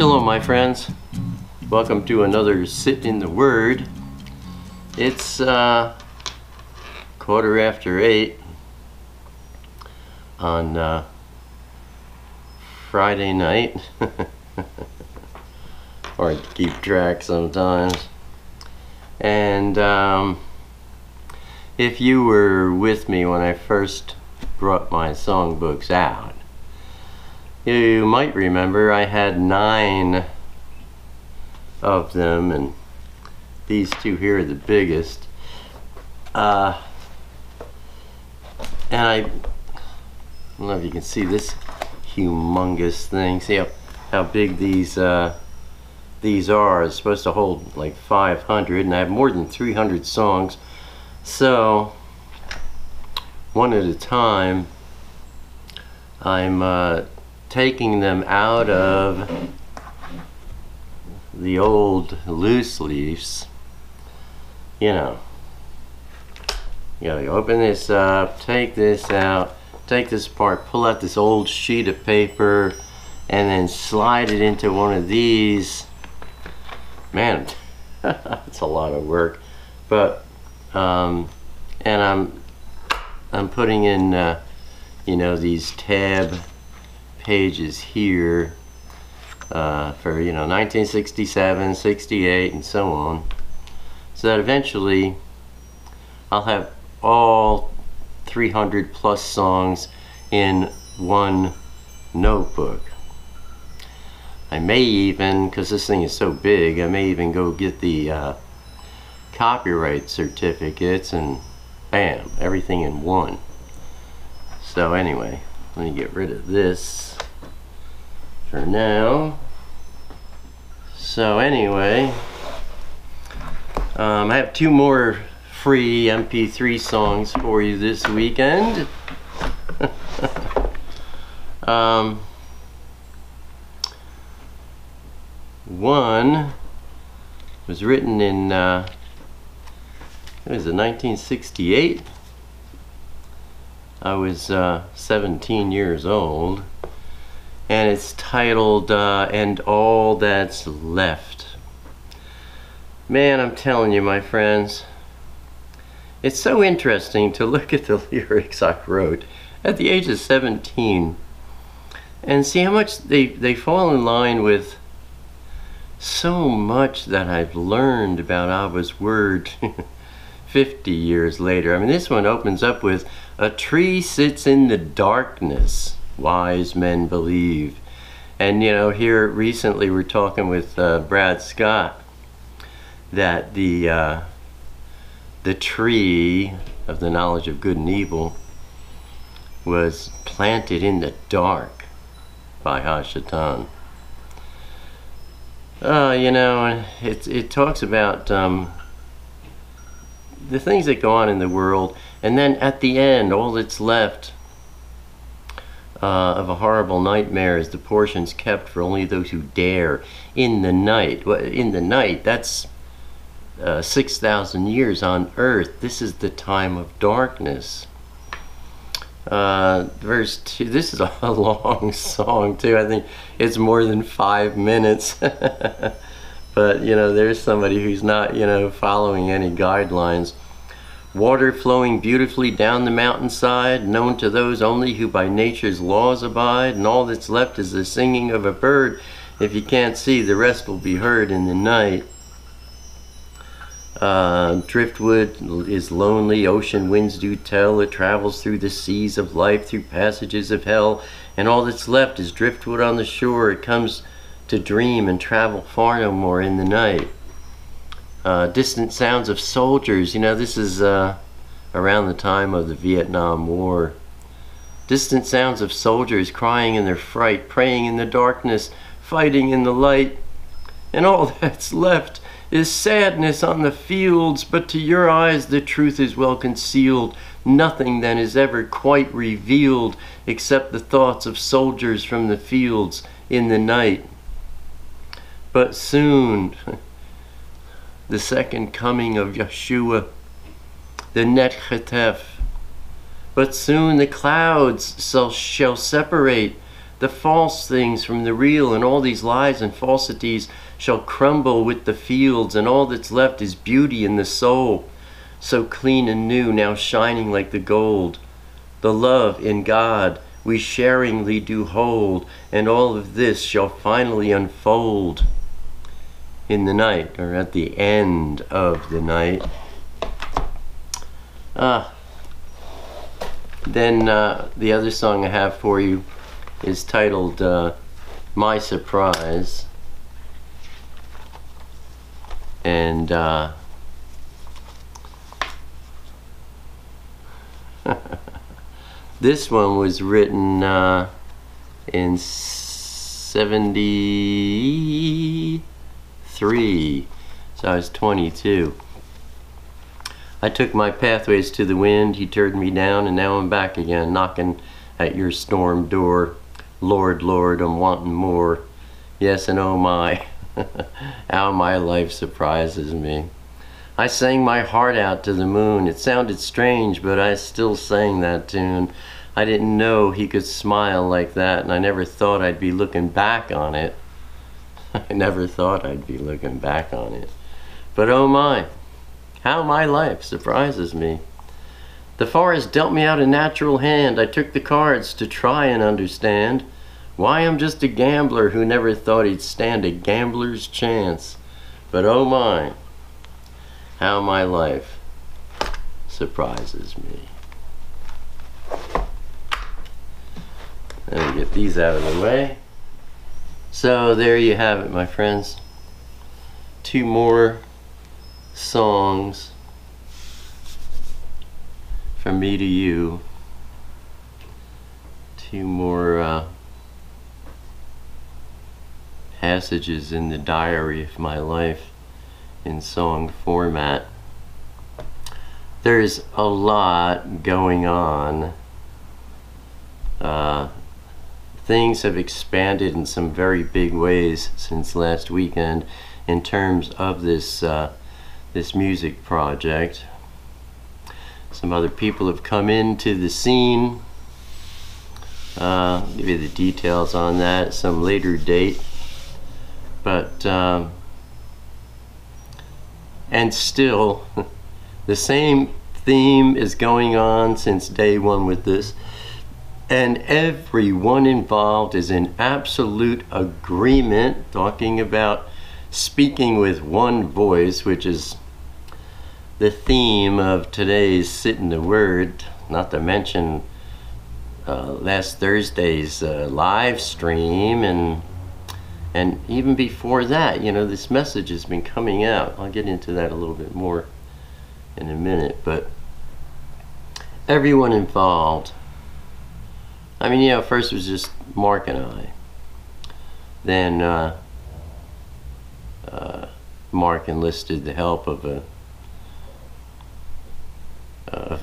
Shalom, my friends. Welcome to another Sit in the Word. It's 8:15 on Friday night. Hard to keep track sometimes. And if you were with me when I first brought my songbooks out, you might remember I had 9 of them, and these two here are the biggest. And I don't know if you can see this humongous thing. See how big these are. It's supposed to hold like 500, and I have more than 300 songs. So one at a time, I'm taking them out of the old loose leaves. You know, you gotta open this up, take this out, take this apart, pull out this old sheet of paper, and then slide it into one of these. Man, it's a lot of work. But and I'm putting in you know, these tab pages here for, you know, 1967, 68, and so on, so that eventually I'll have all 300 plus songs in one notebook. I may even, because this thing is so big, I may even go get the copyright certificates and bam, everything in one. So anyway, let me get rid of this for now. So anyway, I have 2 more free MP3 songs for you this weekend. One was written in what was it, 1968. I was 17 years old, and it's titled "And All That's Left." Man, I'm telling you, my friends, it's so interesting to look at the lyrics I wrote at the age of 17 and see how much they fall in line with so much that I've learned about Abba's Word 50 years later. I mean, this one opens up with, "A tree sits in the darkness, wise men believe." And you know, here recently we're talking with Brad Scott that the tree of the knowledge of good and evil was planted in the dark by Hashatan. You know, it talks about the things that go on in the world, and then at the end, all that's left of a horrible nightmare is the portions kept for only those who dare in the night. Well, in the night, that's 6,000 years on earth. This is the time of darkness. Verse 2, this is a long song too. I think it's more than 5 minutes. But you know, there's somebody who's not, you know, following any guidelines. "Water flowing beautifully down the mountainside, known to those only who by nature's laws abide, and all that's left is the singing of a bird. If you can't see, the rest will be heard in the night." Driftwood is lonely, ocean winds do tell, it travels through the seas of life, through passages of hell, and all that's left is driftwood on the shore. It comes to dream and travel far no more in the night. Distant sounds of soldiers. You know, this is around the time of the Vietnam War. Distant sounds of soldiers crying in their fright, praying in the darkness, fighting in the light. And all that's left is sadness on the fields, but to your eyes the truth is well concealed. Nothing then is ever quite revealed, except the thoughts of soldiers from the fields in the night. But soon, the second coming of Yeshua, the Netchetef. But soon the clouds shall separate The false things from the real, and all these lies and falsities shall crumble with the fields, and all that's left is beauty in the soul, so clean and new, now shining like the gold. The love in God we sharingly do hold, and all of this shall finally unfold in the night, or at the end of the night. Then the other song I have for you is titled My Surprise. And this one was written in 73, so I was 22. I took my pathways to the wind, he turned me down, and now I'm back again, knocking at your storm door. Lord, Lord, I'm wanting more. Yes, and oh my, how my life surprises me. I sang my heart out to the moon. It sounded strange, but I still sang that tune. I didn't know he could smile like that, and I never thought I'd be looking back on it. I never thought I'd be looking back on it. But oh my, how my life surprises me. The forest dealt me out a natural hand. I took the cards to try and understand why I'm just a gambler who never thought he'd stand a gambler's chance. But oh my, how my life surprises me. Let me get these out of the way. So there you have it, my friends. 2 more songs from me to you. 2 more passages in the diary of my life in song format. There's a lot going on. Things have expanded in some very big ways since last weekend in terms of this this music project. Some other people have come into the scene. Give you the details on that at some later date. But and still the same theme is going on since day one with this, and everyone involved is in absolute agreement, talking about speaking with one voice, which is the theme of today's Sit in the Word, not to mention last Thursday's live stream, and even before that, you know, this message has been coming out. I'll get into that a little bit more in a minute, but everyone involved. I mean, you know, first it was just Mark and I. Then Mark enlisted the help of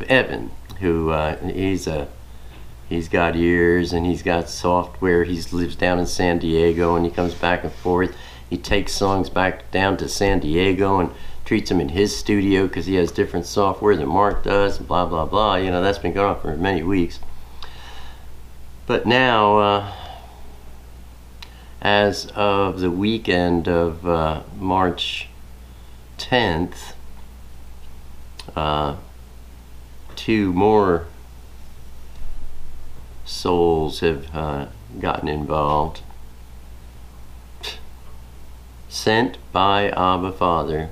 Evan, who he's got ears and he's got software. He lives down in San Diego and he comes back and forth. He takes songs back down to San Diego and treats them in his studio because he has different software than Mark does, and blah blah blah. You know, that's been going on for many weeks. But now, as of the weekend of March 10th, 2 more souls have gotten involved, sent by Abba Father.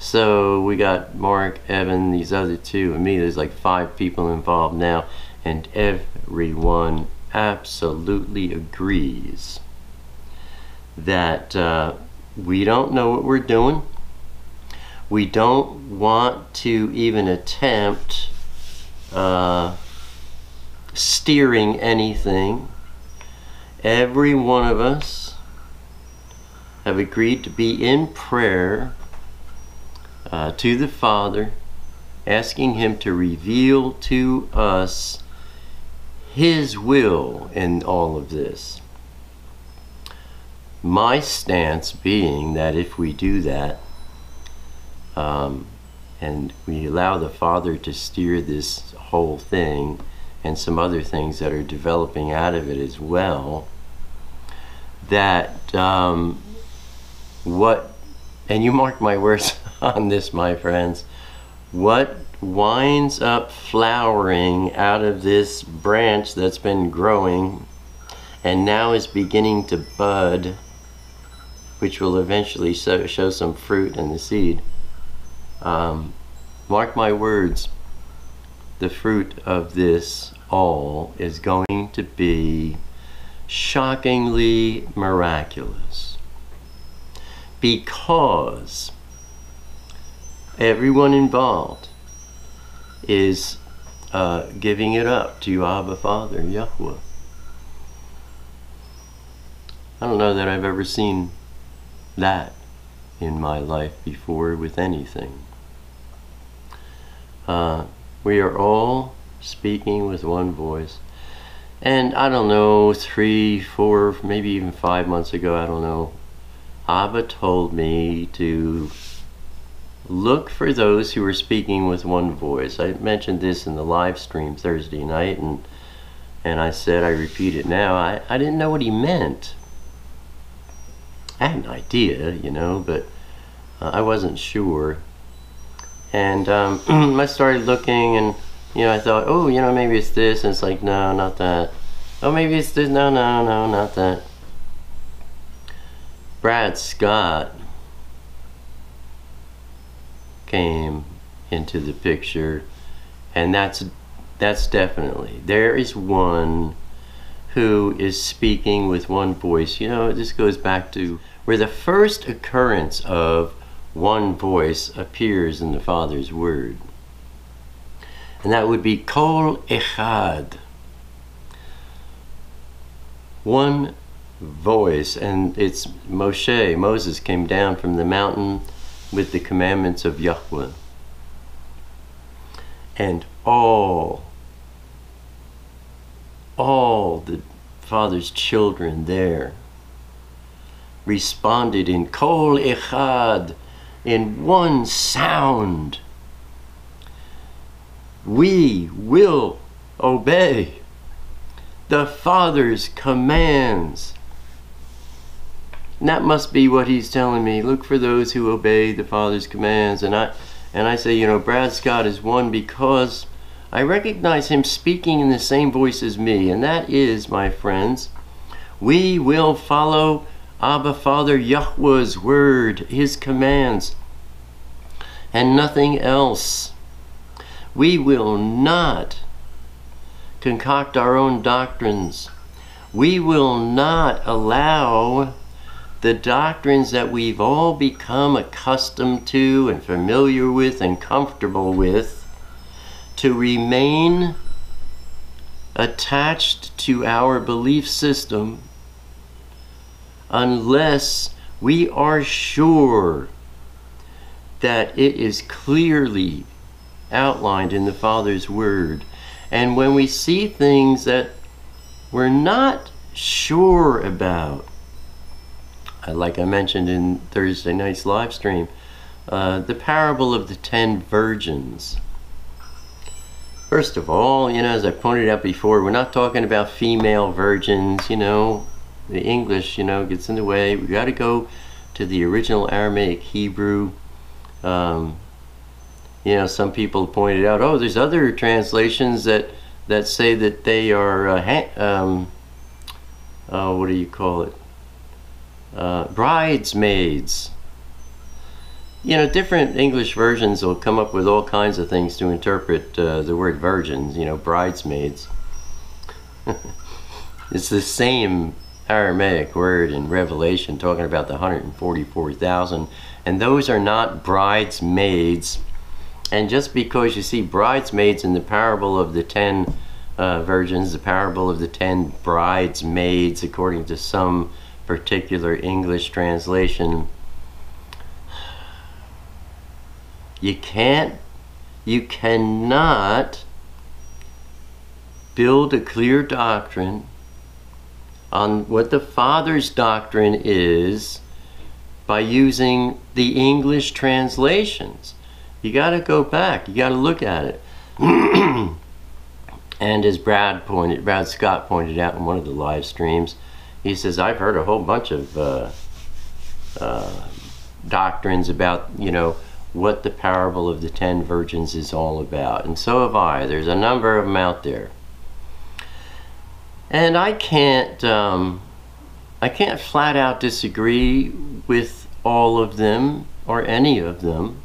So we got Mark, Evan, these other 2, and me. There's like 5 people involved now, and everyone absolutely agrees that we don't know what we're doing. We don't want to even attempt steering anything. Every one of us have agreed to be in prayer to the Father, asking Him to reveal to us His will in all of this. My stance being that if we do that, and we allow the Father to steer this whole thing and some other things that are developing out of it as well, that what, and you mark my words on this, my friends, what winds up flowering out of this branch that's been growing and now is beginning to bud, which will eventually show some fruit in the seed. Mark my words, the fruit of this all is going to be shockingly miraculous, because everyone involved is giving it up to Abba Father, Yahweh. I don't know that I've ever seen that in my life before with anything. We are all speaking with one voice. And I don't know, 3, 4, maybe even 5 months ago, I don't know, Abba told me to look for those who are speaking with one voice. I mentioned this in the live stream Thursday night, and I said, I repeat it now, I didn't know what he meant. I had an idea, you know, but I wasn't sure. And I started looking, and you know, I thought, oh, you know, maybe it's this, and it's like, no, not that. Oh, maybe it's this, no, not that. Brad Scott came into the picture, and that's definitely, there is one who is speaking with one voice. You know, this goes back to where the first occurrence of one voice appears in the Father's Word. And that would be Kol Echad. One voice, and it's Moshe. Moses came down from the mountain with the commandments of Yahweh. And all the Father's children there responded in Kol Echad, in one sound. We will obey the Father's commands. And that must be what he's telling me. Look for those who obey the Father's commands. And I say, you know, Brad Scott is one because I recognize him speaking in the same voice as me. And that is, my friends, we will follow Abba Father Yahweh's word, his commands, and nothing else. We will not concoct our own doctrines. We will not allow the doctrines that we've all become accustomed to and familiar with and comfortable with to remain attached to our belief system unless we are sure that it is clearly outlined in the Father's Word. And when we see things that we're not sure about, like I mentioned in Thursday night's live stream, the parable of the 10 virgins. First of all, you know, as I pointed out before, we're not talking about female virgins, you know. The English, you know, gets in the way. We got to go to the original Aramaic Hebrew. You know, some people pointed out, oh, there's other translations that say that they are, what do you call it? Bridesmaids. You know, different English versions will come up with all kinds of things to interpret the word virgins, you know, bridesmaids. It's the same Aramaic word in Revelation talking about the 144,000, and those are not bridesmaids. And just because you see bridesmaids in the parable of the 10 virgins, the parable of the 10 bridesmaids, according to some particular English translation, you cannot build a clear doctrine on what the Father's doctrine is by using the English translations. You got to go back. You got to look at it. And as Brad Scott pointed out in one of the live streams, he says, I've heard a whole bunch of doctrines about, what the parable of the 10 virgins is all about. And so have I. There's a number of them out there. And I can't flat out disagree with all of them or any of them.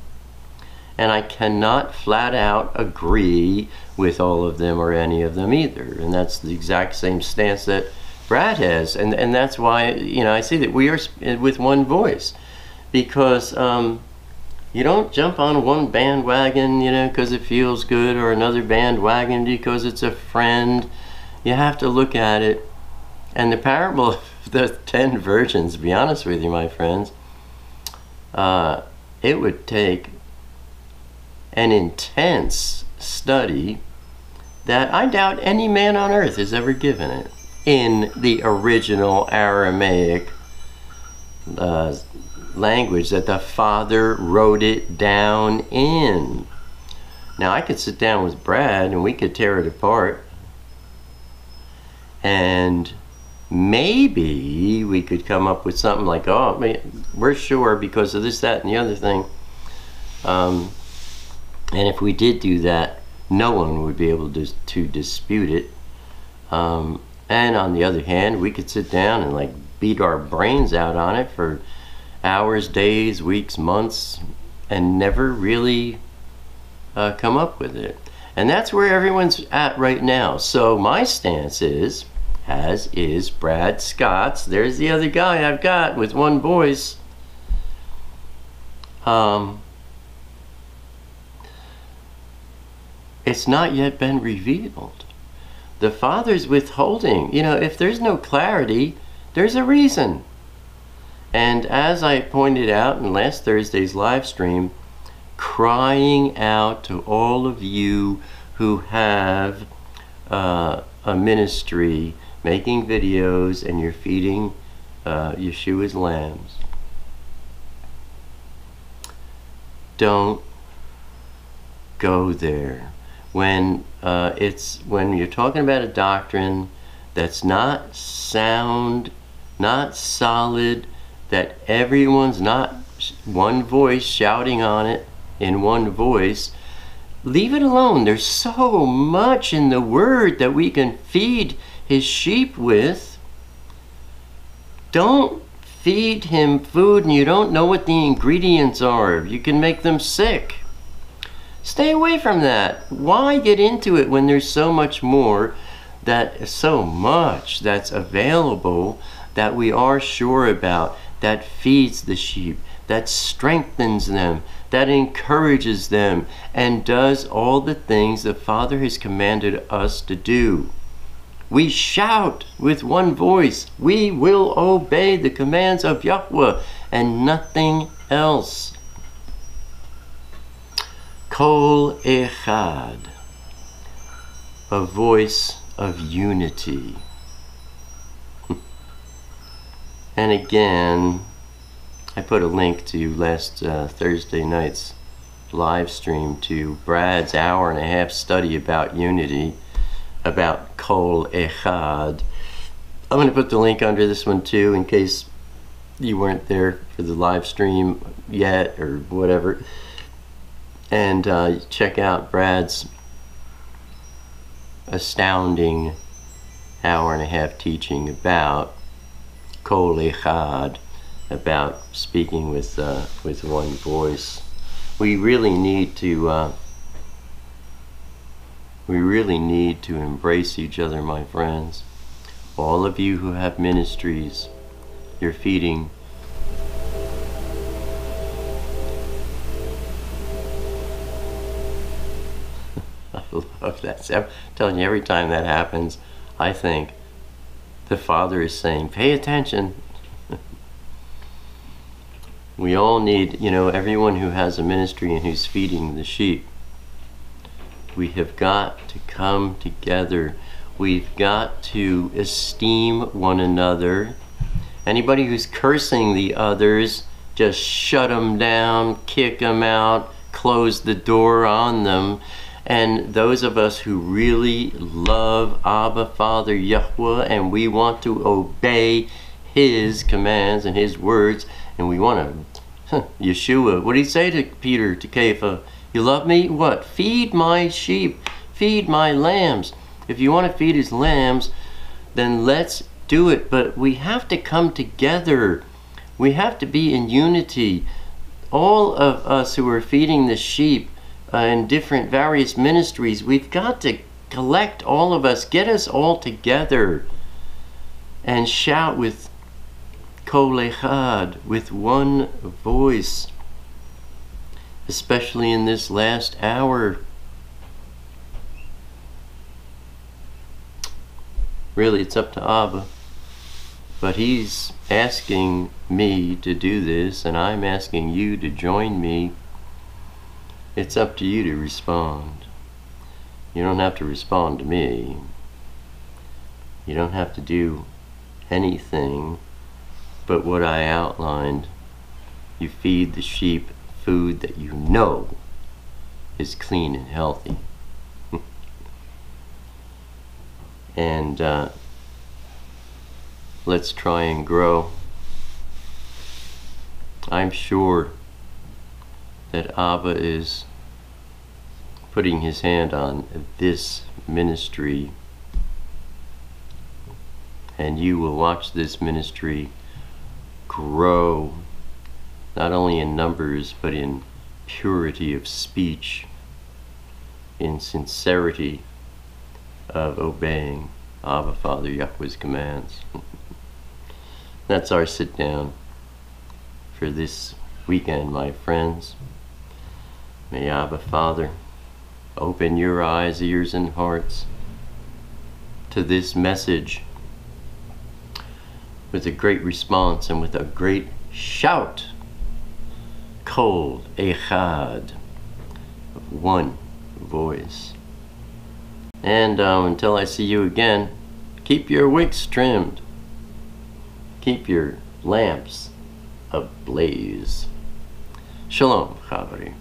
And I cannot flat out agree with all of them or any of them either. And that's the exact same stance that Brad has. And that's why, I see that we are with one voice. Because you don't jump on one bandwagon, because it feels good, or another bandwagon because it's a friend. You have to look at it. And the parable of the 10 virgins, to be honest with you, my friends, it would take an intense study that I doubt any man on earth has ever given it in the original Aramaic language that the Father wrote it down in. Now I could sit down with Brad and we could tear it apart, and maybe we could come up with something like, oh, we're sure because of this, that, and the other thing. And if we did do that, no one would be able to dispute it. And on the other hand, we could sit down and beat our brains out on it for hours, days, weeks, months, and never really come up with it. And that's where everyone's at right now. So my stance is, as is Brad Scott's. There's the other guy I've got with one voice. It's not yet been revealed. The Father's withholding. If there's no clarity, there's a reason. And as I pointed out in last Thursday's live stream, crying out to all of you who have a ministry, making videos, and you're feeding Yeshua's lambs. Don't go there. When you're talking about a doctrine that's not sound, not solid, that everyone's not one voice shouting on it in one voice, leave it alone. There's so much in the Word that we can feed His sheep with. Don't feed Him food and you don't know what the ingredients are. You can make them sick. Stay away from that. Why get into it when there's so much more, so much that's available that we are sure about, that feeds the sheep, that strengthens them, that encourages them, and does all the things the Father has commanded us to do. We shout with one voice, we will obey the commands of Yahweh and nothing else. Kol Echad, a voice of unity. And again, I put a link to last Thursday night's live stream to Brad's hour-and-a-half study about unity, about Kol Echad. I'm going to put the link under this one too, in case you weren't there for the live stream yet or whatever. And check out Brad's astounding hour-and-a-half teaching about Kol Echad, about speaking with one voice. We really need to embrace each other, my friends. All of you who have ministries, you're feeding. I love that. I'm telling you, every time that happens, I think the Father is saying, pay attention. We all need, everyone who has a ministry and who's feeding the sheep, we have got to come together. We've got to esteem one another. Anybody who's cursing the others, just shut them down, kick them out, close the door on them, And those of us who really love Abba, Father, Yahweh, and we want to obey His commands and His words, and we want to, Yeshua, what did He say to Peter, to Kepha? You love me? What? Feed my sheep, feed my lambs. If you want to feed His lambs, then let's do it. But we have to come together. We have to be in unity. All of us who are feeding the sheep in different various ministries, we've got to collect all of us, get us all together, and shout with kol echad, with one voice, especially in this last hour. Really, it's up to Abba, but He's asking me to do this, and I'm asking you to join me. It's up to you to respond. You don't have to respond to me. You don't have to do anything but what I outlined. You feed the sheep food that you know is clean and healthy. And let's try and grow. I'm sure that Abba is putting His hand on this ministry, and you will watch this ministry grow, not only in numbers but in purity of speech, in sincerity of obeying Abba Father Yahweh's commands. That's our sit down for this weekend, my friends. May Abba Father open your eyes, ears, and hearts to this message with a great response and with a great shout, kol echad, of one voice. And until I see you again, keep your wicks trimmed, keep your lamps ablaze. Shalom, Chavri.